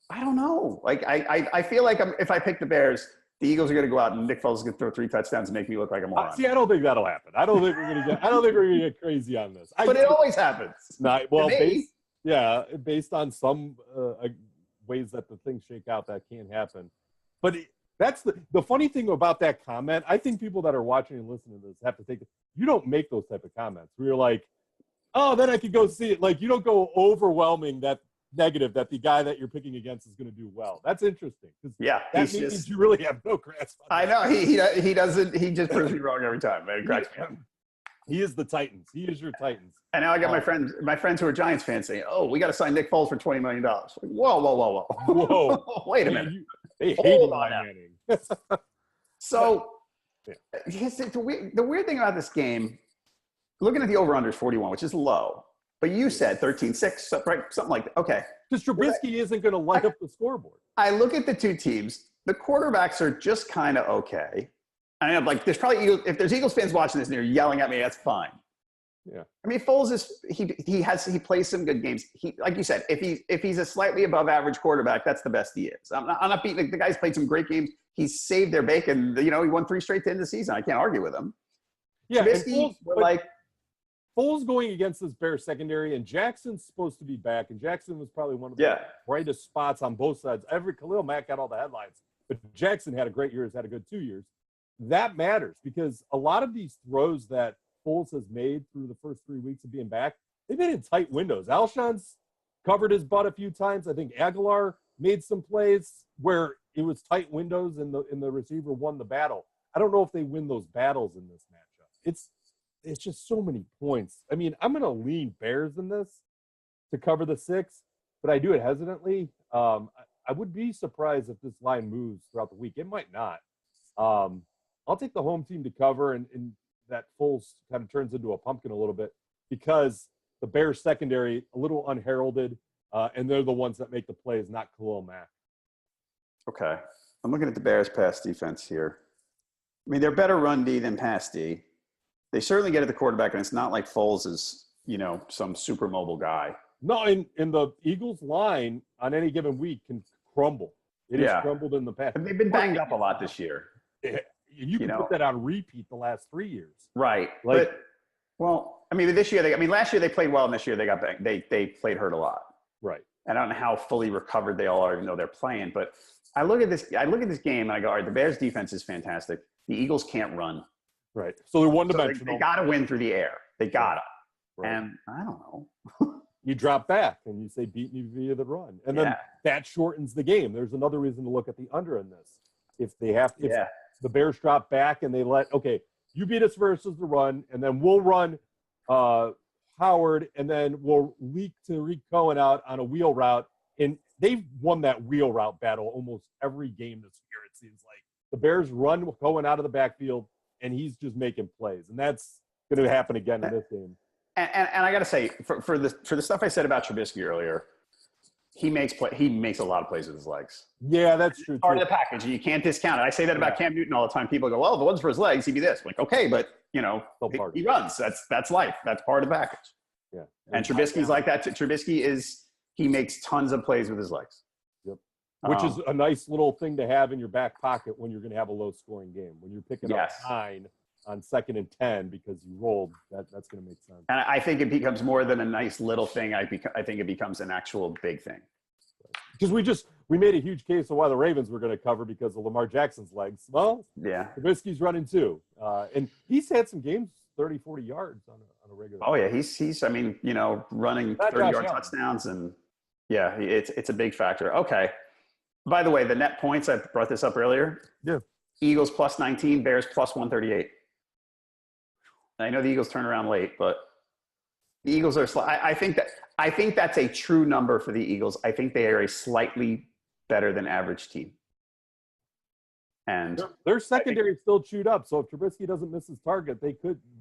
I don't know. Like, I feel like if I pick the Bears, the Eagles are going to go out and Nick Foles is going to throw 3 touchdowns and make me look like a moron. See, I don't think that'll happen. I don't think we're going to get crazy on this. But it always happens. Based on some ways that the things shake out, that can happen. But that's the funny thing about that comment. I think people that are watching and listening to this have to take it. You don't make those type of comments where you're like, oh, then I could go see it. Like, you don't go overwhelming that negative that the guy that you're picking against is going to do well. That's interesting. That means you really have no grasp on that. I know. He doesn't. He just proves me wrong every time. Man, it cracks me up. He is the Titans. He is your Titans. And now I got my friends who are Giants fans saying, oh, we got to sign Nick Foles for $20 million. Like, whoa. Wait a minute. They hate Manning. So the weird thing about this game, looking at the over-under is 41, which is low. But you said 13-6, right? Something like that. Okay. Because Trubisky isn't going to light up the scoreboard. I look at the 2 teams. The quarterbacks are just kind of okay. I mean, like, there's probably if there's Eagles fans watching this and they're yelling at me, that's fine. Yeah. I mean, Foles he plays some good games. Like you said, if he's a slightly above average quarterback, that's the best he is. I'm not beating, like, the guy's played some great games. He's saved their bacon. He won 3 straight to end the season. I can't argue with him. Yeah. Foles going against this Bears secondary, and Jackson's supposed to be back, and Jackson was probably one of the brightest spots on both sides. Khalil Mack got all the headlines, but Jackson had a great year. He's had a good 2 years. That matters because a lot of these throws that Foles has made through the first 3 weeks of being back, they've been in tight windows. Alshon's covered his butt a few times. I think Aguilar made some plays where it was tight windows and the receiver won the battle. I don't know if they win those battles in this matchup. It's just so many points. I mean, I'm going to lean Bears in this to cover the 6, but I do it hesitantly. I would be surprised if this line moves throughout the week. It might not. I'll take the home team to cover, and that Foles kind of turns into a pumpkin a little bit because the Bears secondary, a little unheralded, and they're the ones that make the plays, not Khalil Mack. Okay. I'm looking at the Bears pass defense here. I mean, they're better run D than pass D. They certainly get at the quarterback, and it's not like Foles is, some super mobile guy. No, and the Eagles line on any given week can crumble. It has crumbled in the past. And they've been banged up a lot this year. You can put that on repeat the last 3 years. Right. This year, last year they played well, and this year they got banged. They played hurt a lot. Right. I don't know how fully recovered they all are, even though they're playing. But I look at this game, and I go, all right, the Bears defense is fantastic. The Eagles can't run. Right. So they're one-dimensional. They got to win through the air. They got to. Right. And I don't know. You drop back, and you say beat me via the run. And then that shortens the game. There's another reason to look at the under in this. If the Bears drop back and they okay, you beat us versus the run, and then we'll run Howard, and then we'll leak Tariq Cohen out on a wheel route. And they've won that wheel route battle almost every game this year, it seems like. The Bears run Cohen out of the backfield, and he's just making plays. And that's going to happen again in this game. And I got to say, for the stuff I said about Trubisky earlier, he makes a lot of plays with his legs. Yeah, that's true. Part of the package. You can't discount it. I say that about Cam Newton all the time. People go, well, the one's for his legs. He'd be this. I'm like, okay, but, he runs. That's life. That's part of the package. Yeah. And Trubisky's like that. He makes tons of plays with his legs. Yep. Which is a nice little thing to have in your back pocket when you're going to have a low-scoring game. When you're picking up 9 on 2nd and 10 because you rolled, that's going to make sense. And I think it becomes more than a nice little thing. I think it becomes an actual big thing. Because we made a huge case of why the Ravens were going to cover because of Lamar Jackson's legs. Well, yeah, Trubisky's running too. And he's had some games 30, 40 yards on a regular. Oh, yeah, he's running 30-yard touchdowns. And, yeah, it's a big factor. Okay. By the way, the net points, I brought this up earlier. Yeah. Eagles plus 19, Bears plus 138. I know the Eagles turn around late, but the Eagles are I think that's a true number for the Eagles. I think they are a slightly better than average team. And their secondary is still chewed up. So if Trubisky doesn't miss his target,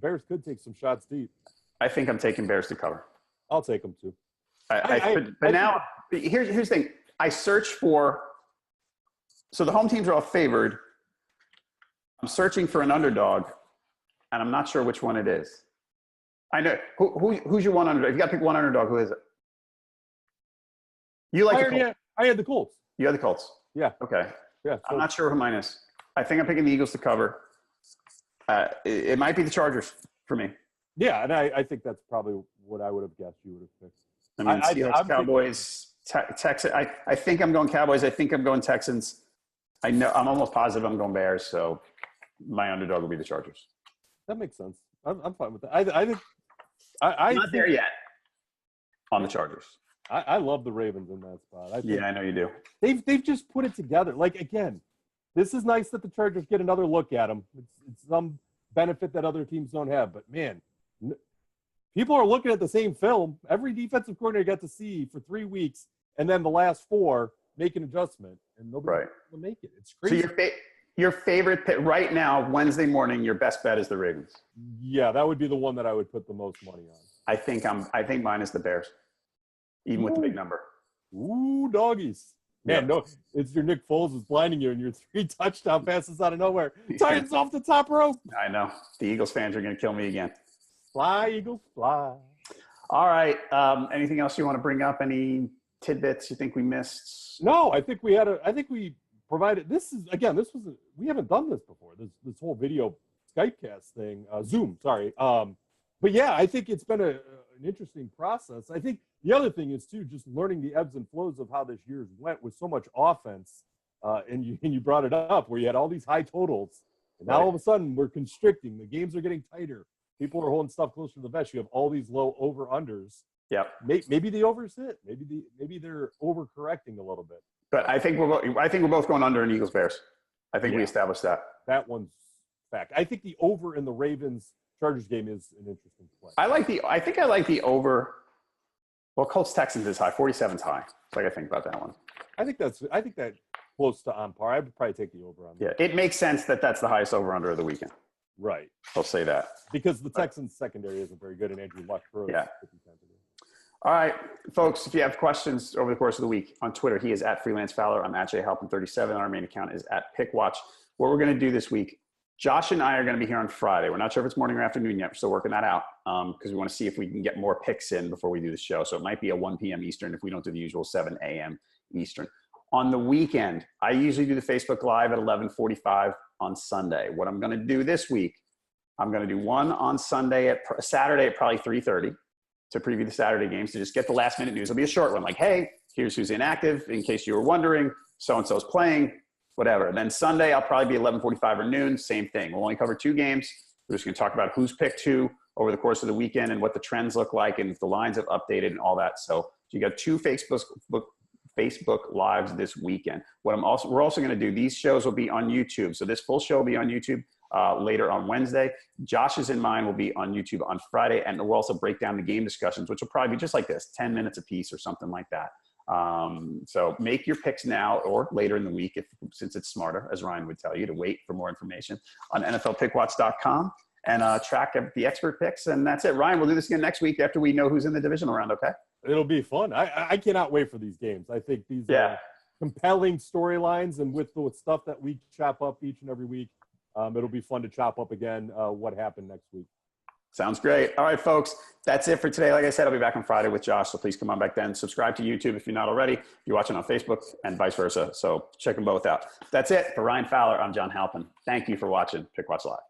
Bears could take some shots deep. I think I'm taking Bears to cover. I'll take them too. But now here's the thing. I search for – so the home teams are all favored. I'm searching for an underdog, and I'm not sure which one it is. I know – who's your one underdog? If you got to pick one underdog, who is it? You like the Colts. I had the Colts. You had the Colts? Yeah. Okay. Yeah. I'm not sure who mine is. I think I'm picking the Eagles to cover. It might be the Chargers for me. Yeah, and I think that's probably what I would have guessed you would have picked. I mean, Seahawks, Cowboys, Texans. I think I'm going Cowboys. I think I'm going Texans. I'm almost positive I'm going Bears. So my underdog will be the Chargers. That makes sense. I'm fine with that. I think I'm not there yet on the Chargers. I love the Ravens in that spot. I know you do. They've just put it together. Like, again, this is nice that the Chargers get another look at them. It's some benefit that other teams don't have. But, man, people are looking at the same film. Every defensive coordinator got to see for 3 weeks, and then the last 4 make an adjustment, and nobody will make it. It's crazy. So your favorite pick right now, Wednesday morning, your best bet is the Ravens. Yeah, that would be the one that I would put the most money on. I think mine is the Bears, even with the big number. Ooh, doggies. Man, no, it's your Nick Foles is blinding you and your 3 touchdown passes out of nowhere. Titans off the top rope. I know. The Eagles fans are going to kill me again. Fly, Eagles, fly. All right. Anything else you want to bring up? Any tidbits you think we missed? No, I think we provided. We haven't done this before. This whole video Skypecast thing, Zoom. Sorry. But yeah, I think it's been an interesting process. I think the other thing is too, just learning the ebbs and flows of how this year's went with so much offense. And you brought it up where you had all these high totals, and now all of a sudden we're constricting. The games are getting tighter. People are holding stuff closer to the vest. You have all these low over-unders. Yep. Maybe the overs hit. Maybe they're overcorrecting a little bit. But I think we're both going under in Eagles Bears. I think we established that. That one's fact. I think the over in the Ravens Chargers game is an interesting play. I think I like the over. Well, Colts Texans is high. 47's high. So I got to think about that one. I think that close to on par. I'd probably take the over on that. Yeah, it makes sense that that's the highest over under of the weekend. Right. I'll say that. Because the Texans secondary isn't very good, and Andrew Luck throws. Yeah. All right, folks, if you have questions over the course of the week on Twitter, he is at Freelance Fowler. I'm at Halpin37. Our main account is at Pickwatch. What we're going to do this week, Josh and I are going to be here on Friday. We're not sure if it's morning or afternoon yet. We're still working that out because we want to see if we can get more picks in before we do the show. So it might be a 1 p.m. Eastern if we don't do the usual 7 a.m. Eastern. On the weekend, I usually do the Facebook Live at 11:45 on Sunday. What I'm going to do this week, I'm going to do one on Saturday at probably 3:30 to preview the Saturday games to just get the last minute news. It'll be a short one like, hey, here's who's inactive in case you were wondering, so-and-so's playing, whatever. And then Sunday, I'll probably be 11:45 or noon, same thing. We'll only cover 2 games. We're just going to talk about who's picked who over the course of the weekend and what the trends look like and if the lines have updated and all that. So you got 2 Facebook Lives this weekend. We're also going to do, these shows will be on YouTube. So this full show will be on YouTube later on Wednesday. Josh's and mine will be on YouTube on Friday. And we'll also break down the game discussions, which will probably be just like this, 10 minutes a piece or something like that. So make your picks now or later in the week, since it's smarter, as Ryan would tell you, to wait for more information on NFLPickwatch.com and track the expert picks. And that's it. Ryan, we'll do this again next week after we know who's in the divisional round, okay? It'll be fun. I cannot wait for these games. I think these are compelling storylines, and with the stuff that we chop up each and every week, it'll be fun to chop up again what happened next week. Sounds great. All right, folks, that's it for today. Like I said, I'll be back on Friday with Josh, so please come on back then. Subscribe to YouTube if you're not already. If you're watching on Facebook and vice versa, so check them both out. That's it. For Ryan Fowler, I'm John Halpin. Thank you for watching Pickwatch Live.